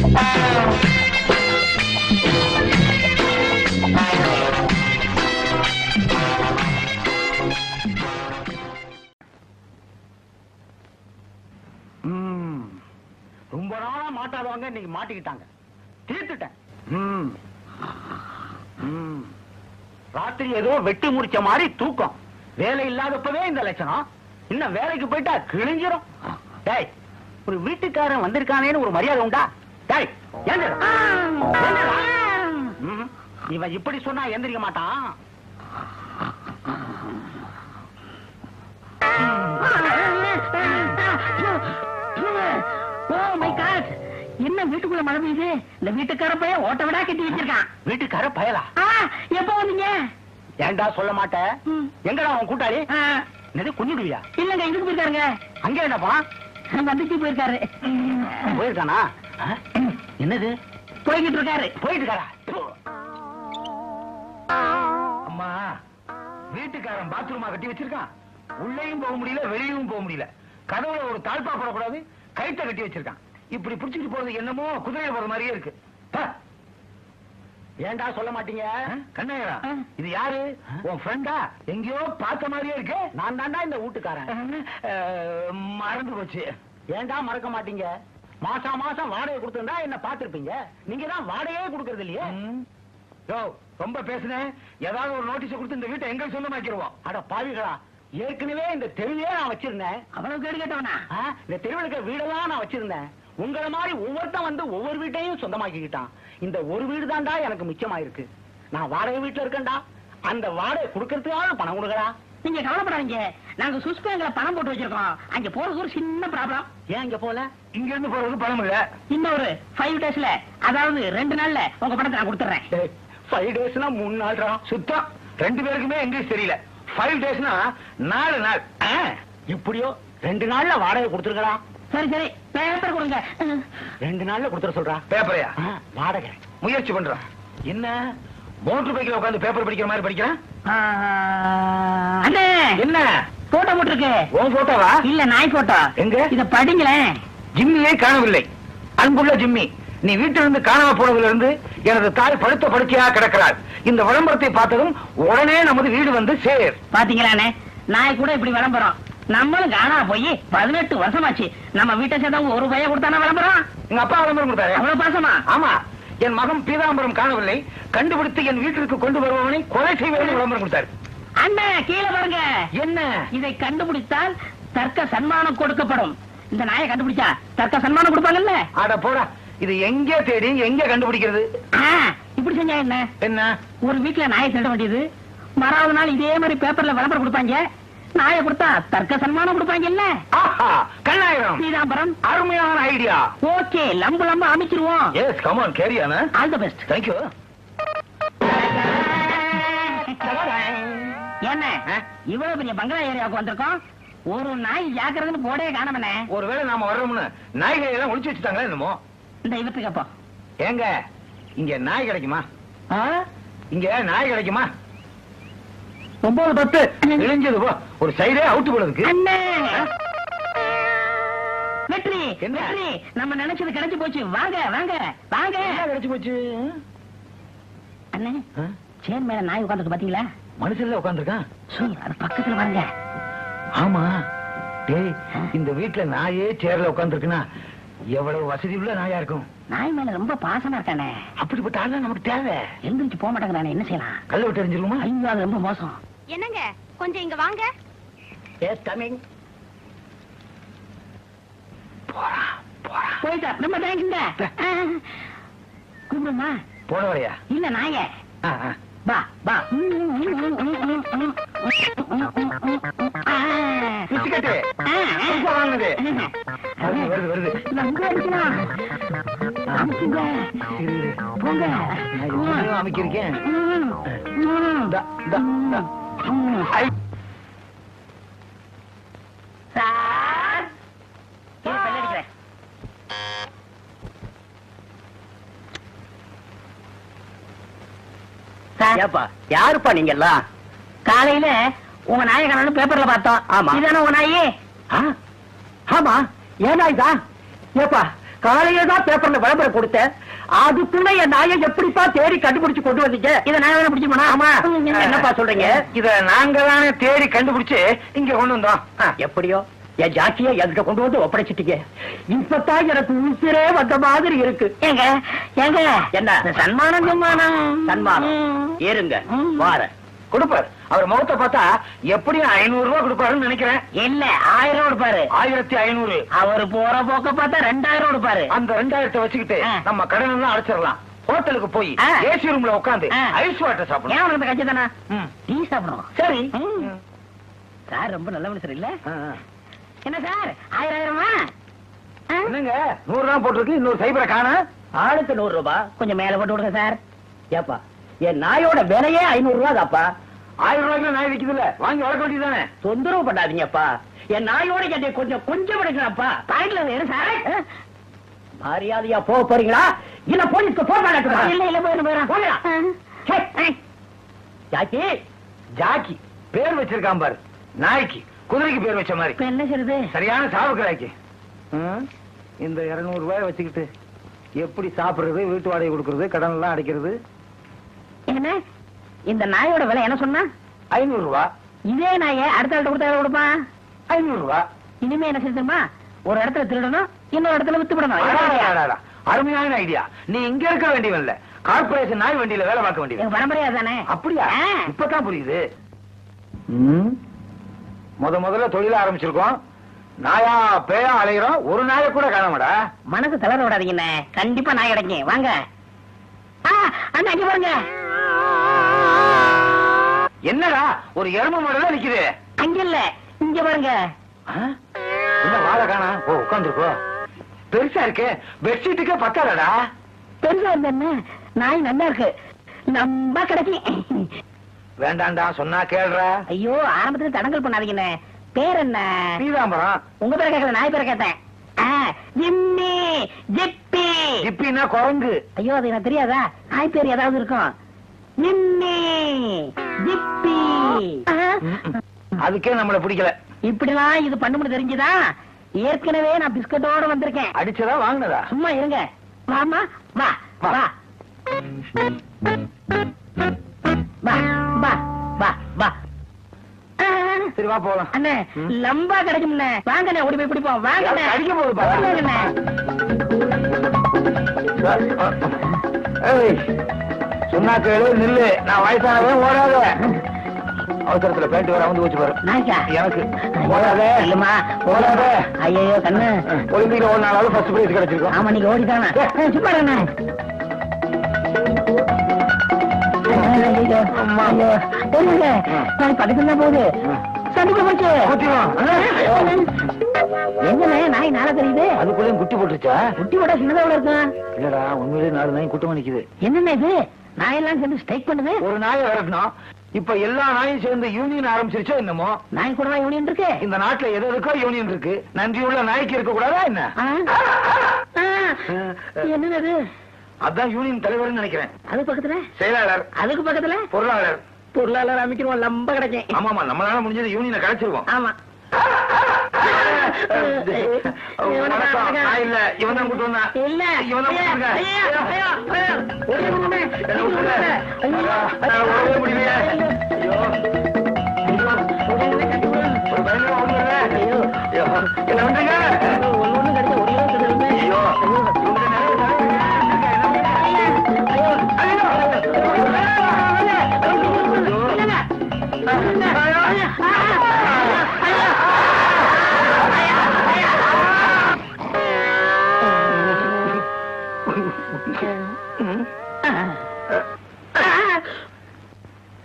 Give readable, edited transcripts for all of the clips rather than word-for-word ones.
ரொம்ப நாளா மாட்டாதவங்க இன்னைக்கு மாட்டிக்கிட்டாங்க. தீர்த்துட்டேன். ராத்திரி ஏதோ வெட்டி முடிச்ச மாதிரி தூக்கம். வேலை இல்லாதப்பவே இந்த லட்சணம். இன்னும் வேலைக்கு போயிட்டா கிழிஞ்சிரும். டேய், ஒரு வீட்டுக்காரன் வந்திருக்கானேன்னு ஒரு மரியாதை உண்டா? டேய், இவன் இப்படி சொன்னா எந்திரிக்க மாட்டான். என்ன வீட்டுக்குள்ள மழை பெய்யுது? இந்த வீட்டுக்கார பையன் ஓட்ட விடா கட்டி வச்சிருக்கான். வீட்டுக்கார பயலா? எப்ப வந்தீங்க? ஏண்டா சொல்ல மாட்டேன். எங்கடா அவன் கூட்டாளி? என்னது குஞ்சுடுவியா? இல்லங்க, இதுக்கு போயிருக்காருங்க. அங்க என்னப்பா? வந்துச்சு போயிருக்காரு. போயிருக்கானா? என்னது போய்கிட்டு இருக்காரு? போயிட்டு இருக்காரா? அம்மா, வீட்டுக்காரன் பாத்ரூமா கட்டி வச்சிருக்கான். உள்ளேயும் போக முடியல, வெளியும் போக முடியல. கதவுல ஒரு தாழ்பா போடக்கூடாது, கைத்த கட்டி வச்சிருக்கான். இப்படி புடிச்சிட்டு போறது என்னமோ குதிரையில போற மாதிரியே இருக்கு. ஏண்டா சொல்ல மாட்டீங்க? கண்ணாயிரா, இது யாரு? உன் ஃப்ரெண்டா? எங்கேயோ பார்த்த மாதிரியே இருக்கு. நான் தாண்டா இந்த வீட்டுக்காரன். மறந்து போச்சு. ஏண்டா மறக்க மாட்டீங்க? மாசம் மாசம் வாடகை கொடுத்திருந்தா என்ன பார்த்திருப்பீங்க. நீங்க தான் வாடகையே கொடுக்கறது இல்லையே. ரொம்ப பேசுனேன். ஏதாவது ஒரு நோட்டீஸ் கொடுத்து இந்த வீட்டை எங்க சொந்தமாக்கிடுவோம். அட பாவிகளா, ஏற்கனவே இந்த தெருவே நான் வச்சிருந்தேன். அவ்வளவு கேடு கேட்டவனா? இந்த தெருவில் இருக்கிற வீடெல்லாம் நான் வச்சிருந்தேன். உங்களை மாதிரி ஒவ்வொருத்தன் வந்து ஒவ்வொரு வீட்டையும் சொந்தமாக்கிக்கிட்டான். இந்த ஒரு வீடு தான்டா எனக்கு மிச்சமாயிருக்கு. நான் வாடகை வீட்டுல இருக்கேன்டா. அந்த வாடகை கொடுக்கறதுக்காக பணம் கொடுக்கறா. நீங்க கவலைப்படாதீங்க, நாங்க சுவிஸ் பேங்க்ல பணம் போட்டு வச்சிருக்கோம். அங்க போறது ஒரு சின்ன ப்ராப்ளம். ஏன் இங்க போல? இங்க இருந்து போறது பணம் இல்ல. இன்னொரு 5 daysல, அதாவது 2 நாள்ல உங்க பணத்தை நான் கொடுத்துறேன். 5 daysனா 3 நாள்ரா. சுத்தம் 2 பேருக்குமே இங்கிலீஷ் தெரியல. 5 daysனா 4 நாள். இப்படியோ 2 நாள்ல வாடகை கொடுத்துருக்கா. சரி சரி, பேப்பர் கொடுங்க. 2 நாள்ல கொடுத்துற சொல்றா. பேப்பரையா? வாடகை முயற்சி பண்றான். என்ன மோட்டர் பைக்ல உட்காந்து பேப்பர் படிக்கிற மாதிரி படிக்கிறான்? என்ன போட்டோ போட்டுருக்கு? உன் போட்டோவா? இல்ல, நாய் போட்டோ. எங்க? இத படிங்களேன். ஜிம்மியே காணவில்லை. அன்புள்ள ஜிம்மி, நீ வீட்டிலிருந்து காணாம போனதுல இருந்து எனது தாய் படுத்த படுக்கையா கிடக்கிறாள். இந்த விளம்பரத்தை பார்த்ததும் உடனே நமது வீடு வந்து சேர். பாத்தீங்களானே, நாய் கூட இப்படி விளம்பரம். நம்மளும் காணா போய் 18 வருஷமாச்சு. நம்ம வீட்டை சேர்ந்தவங்க ஒரு பையன் கொடுத்தானா விளம்பரம்? எங்க அப்பா விளம்பரம் கொடுத்தாரு. அவ்வளவு பாசமா? ஆமா. என் மகன் பீதாம்பரம் காணவில்லை, கண்டுபிடித்து என் வீட்டிற்கு கொண்டு வருபவனை கொலை செய்வேன் விளம்பரம் கொடுத்தாரு. அண்ணன் கீழே பாருங்க. என்ன? இதை கண்டுபிடித்தால் தர்க்க சன்மானம் கொடுக்கப்படும். இந்த நாயை கண்டுபிடிச்சா தர்க்க சன்மானம் கொடுப்பாங்கல்ல? அட போடா, இது எங்க தேடி எங்க கண்டுபிடிக்கிறது? இப்படி செஞ்சா என்ன? என்ன? ஒரு வீட்டுல நாயை திருட வேண்டியது, மறாவது நாள் இதே மாதிரி பேப்பர்ல விளம்பரம் கொடுப்பாங்க. நாயை கொடுத்தா தர்க்க சன்மானம் கொடுப்பாங்க இல்ல? கண்ணாயிரம் பீதாம்பரம், அருமையான ஐடியா. ஓகே, லம்பு லம்பு அமைச்சிருவோம். Yes, come on, carry on. All the best. Thank you. என்ன இவ்வளவு பெரிய பங்களா ஏரியாவுக்கு வந்திருக்கோம், ஒரு நாய் ஜாக்கிரதுன்னு போடே காணமனே. ஒருவேளை நாம வர்றோம்னு நாய்களை எல்லாம் ஒளிச்சு வச்சுட்டாங்களா என்னமோ? இந்த இவத்துக்கு அப்போ ஏங்க, இங்க நாய் கிடைக்குமா? இங்க நாய் கிடைக்குமா? 9-10 இழிஞ்சது போ. ஒரு சைடே அவுட்டு போடுறதுக்கு. வெற்றி வெற்றி, நம்ம நினைச்சது கிடைச்சு போச்சு. வாங்க வாங்க வாங்க. கிடைச்சு போச்சு. அண்ணே, சேர் மேல நாய் உட்கார்ந்து பாத்தீங்களா? மனுஷன்ல உட்கார்ந்துருக்கான். அது பக்கத்துல வாங்க. ஆமா. டேய், இந்த வீட்டுல நாயே சேர்ல உட்கார்ந்துருக்குன்னா எவ்வளவு வசதி உள்ள நாயா இருக்கும். நாய் மேல ரொம்ப பாசமா இருக்கானே. அப்படிப்பட்ட ஆளு நமக்கு தேவை. எழுந்திருச்சு போக மாட்டேங்கிறானே, என்ன செய்யலாம்? கல்ல விட்டு எரிஞ்சிருமா? ஐயோ, அது ரொம்ப மோசம். என்னங்க, கொஞ்சம் இங்க வாங்க. Yes, coming. போயிட்டா, ரொம்ப தேங்க்ஸ்ங்க. கூப்பிடுமா? போன வரையா? இல்ல, நாய. பா பா. வருது வருது. போங்க, அமைக்கிருக்கேன். சார், பெல்லடிக்கிறேன். யாருப்பா நீங்க எல்லாம்? காலையில உங்க நாயை காணோம்னு பேப்பர்ல பார்த்தோம். ஆமா. இதானே உங்க நாயே? ஆமா, ஏன் நாய் தான்? ஏப்பா, காலையில தான் பேப்பர்ல விளம்பரம் கொடுத்தேன். அதுக்குள்ள என் நாயை எப்படிப்பா தேடி கண்டுபிடிச்சு கொண்டு வந்தீங்க? இதை நான் வேணா பிடிச்சுமா? ஆமா. என்னப்பா சொல்றீங்க? இத நாங்க தானே தேடி கண்டுபிடிச்சு இங்க கொண்டு வந்தோம். எப்படியோ என் ஜாக்கிய எங்க கொண்டு வந்து ஒப்படைச்சிட்டீங்க. இப்பதான் எனக்கு உசிரே வந்த மாதிரி இருக்கு. ஏங்க ஏங்க என்ன சன்மானம் சன்மானம்? ஏறுங்க வார கொடுப்பாரு. அவர் முகத்தை பார்த்தா எப்படியும் 500 ரூபாய் கொடுப்பாருன்னு நினைக்கிறேன். இல்ல 1000 கொடுப்பாரு. 1500. அவர் போற போக்க பார்த்தா 2000 கொடுப்பாரு. அந்த 2000 வச்சுக்கிட்டு நம்ம கடன் எல்லாம் அடைச்சிடலாம். ஹோட்டலுக்கு போய் ஏசி ரூம்ல உட்காந்து ஐஸ் வாட்டர் சாப்பிடணும். ஏன் உனக்கு கட்சி தானே டீ சாப்பிடணும். சரி சார் ரொம்ப நல்ல மனுஷர் இல்ல? என்ன சார் 1000 என்னங்க 100 ரூபாய் போட்டிருக்கு, இன்னொரு சைபரை காண. ஆளுக்கு 100 ரூபாய். கொஞ்சம் மேல போட்டு விடுங்க சார். ஏப்பா என் நாயோட விலையே 500 ரூபாய் தாப்பா. 1000 ரூபாய்க்கு நாய் விக்குதுல்ல, வாங்கி வளர்க்க வேண்டியதானே. தொந்தரவு பண்ணாதீங்கப்பா. என் நாயோட என்னை கொஞ்சம் எடுக்கலாம்ப்பா. பாக்கெட்ல வேணும் சார். மரியாதையா போக போறீங்களா இல்ல போலீஸ்க்கு போன் பண்ணட்டுமா? இல்ல போயிடும். ஜாக்கி ஜாக்கி பேர் வச்சிருக்கான் பாரு. நாய்க்கு குதிரைக்கு பேர் வச்ச மாதிரி. இப்ப என்ன செய்யுது? சரியான சாவுக்கடாய்க்கு. இந்த 200 ரூபாய் வச்சுக்கிட்டு எப்படி சாப்பிடுறது, வீட்டு வாடகை கொடுக்கறது, கடன் எல்லாம் அடைக்கிறது? என்ன இந்த நாயோட விலை என்ன சொன்னா? 500 ரூபாய். இதே நாயை அடுத்த ஆள்கிட்ட கொடுத்தா கொடுப்பான் 500 ரூபாய். இனிமே என்ன செய்யுமா? ஒரு இடத்துல திருடணும், இன்னொரு இடத்துல வித்து விடணும். அருமையான ஐடியா. நீ இங்க இருக்க வேண்டியவன் இல்ல, கார்பரேஷன் நாய் வண்டியில வேலை பார்க்க வேண்டியது. பரம்பரையா தானே? அப்படியா? இப்பதான் புரியுது. முதல்ல தொழில ஆரம்பிச்சிருக்கோம். நாயா பேயா அலைகிறோம், ஒரு நாயை கூட காணமாடா. மனசு தளர விடாதீங்கண்ணே, கண்டிப்பா நாய் கிடைக்கும். வாங்க அண்ணா அங்க பாருங்க. என்னடா ஒரு எருமை மாடல நிக்குது? அங்க இல்ல இங்க பாருங்க. என்ன வாழ காணா? ஓ உட்காந்துருக்கோ. பெருசா இருக்கு, பெட்ஷீட்டுக்கே பத்தாடா. பெருசா இருந்த நாய் நல்லா இருக்கு, நம்ம கிடைக்கும். வேண்டாண்டா சொன்னா கேள்றா. ஐயோ ஆரம்பத்துல தடங்கல் பண்ணாதீங்கண்ணே. பேர் என்ன? பீதாம்பரம். உங்க பேரை கேட்கல, நாய் பேரை கேட்டேன். ஜிம்மி ஜிப்பி. ஜிப்பின்னா குரங்கு. ஐயோ அது எனக்கு தெரியாதா? நாய் பேர் ஏதாவது இருக்கும். ஜிம்மி ஜிப்பி. அதுக்கே நம்மள பிடிக்கல. இப்படிலாம் இது பண்ணும் தெரிஞ்சுதா? ஏற்கனவே நான் பிஸ்கட்டோட வந்திருக்கேன். அடிச்சதா வாங்கினதா? சும்மா இருங்க. வாமா வா வா வா வா வா வா. சரி வா போலாம். அண்ணே லம்பா கிடைக்கும்ண்ணே. வாங்கண்ணே ஓடி போய் பிடிப்போம். வாங்கண்ணே. அடிக்க போகுது. சொன்னா கேளு, நில்லு. நான் வயசானவன், ஓடாத. அவசரத்துல பேண்ட் வர வந்து வச்சு பாரு. எனக்கு ஓடாத. இல்லம்மா ஓடாத. ஐயோ கண்ணு. ஒலிம்பிக்ல ஓடினாலும் ஃபர்ஸ்ட் பிரைஸ் கிடைச்சிருக்கும். ஆமா நீங்க ஓடிதானே. சும்மா இருண்ணே. பக்கத்துல போகுது. எங்கண்ணே நாய் நாள தெரியுது? அதுக்குள்ள குட்டி போட்டுருச்சா? குட்டி போட்டா சின்னதா இருக்கும். இல்லடா உண்மையிலே 4 நாய் கூட்டமா நிக்குது. என்னென்ன இது? நாயெல்லாம் சேர்ந்து ஸ்ட்ரைக் பண்ணுது. ஒரு நாயை விரட்டணும். இப்ப எல்லா நாயும் சேர்ந்து யூனியன் ஆரம்பிச்சிருச்சோ என்னமோ. நாய் கூட யூனியன் இருக்கு. இந்த நாட்டுல எது இருக்கோ யூனியன் இருக்கு. நன்றியுள்ள நாய்க்கு இருக்க கூடாதா என்ன? என்னது? அதான் யூனியன் தலைவர் நினைக்கிறேன். அது பக்கத்துல செயலாளர். அதுக்கு பக்கத்துல பொருளாளர். பொருளாளர் அமைக்கிறோம். லம்ப கிடைக்கும். ஆமாமா நம்மளால முடிஞ்சது யூனியனை கிடைச்சிருவோம். ஆமா. இல்ல இவன் தான் கூட்டு வந்தான். இல்ல இவன் தான் முடியலையே. என்ன பண்றீங்க?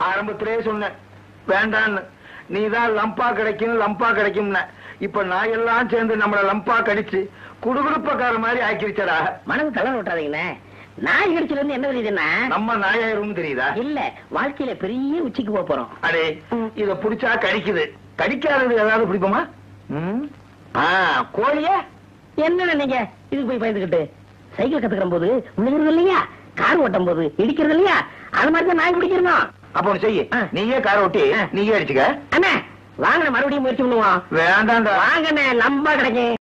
ஆரம்பத்திலே சொன்னேன் வேண்டான்னு. நீதான் லம்பா கிடைக்கும் லம்பா கிடைக்கும். இப்ப நாயெல்லாம் சேர்ந்து நம்மள லம்பா கடிச்சு குடுகுடுப்பக்கார மாதிரி ஆக்கிருச்சடா. மனசு தளர விட்டாதீங்கண்ணே. நாய் கடிச்சல இருந்து என்ன தெரியுதுன்னா நம்ம நாயாயிரும் தெரியுதா? இல்ல வாழ்க்கையில பெரிய உச்சிக்கு போக போறோம். அடே இத புடிச்சா கடிக்குது. கடிக்காதது ஏதாவது பிடிப்போமா? கோழிய என்ன நீங்க இதுக்கு போய் பயந்துகிட்டு? சைக்கிள் கத்துக்கிற போது விழுகிறது இல்லையா, கார் ஓட்டும் போது இடிக்கிறது இல்லையா, அது மாதிரி தான் நாய் பிடிக்கிறோம். அப்ப செய்ய நீயே கார் ஓட்டி நீயே அடிச்சுக்க. அண்ணா வாங்க மறுபடியும் முயற்சி பண்ணுவோம். வேண்டாம் வாங்கண்ணே லம்பா கிடைக்கும்.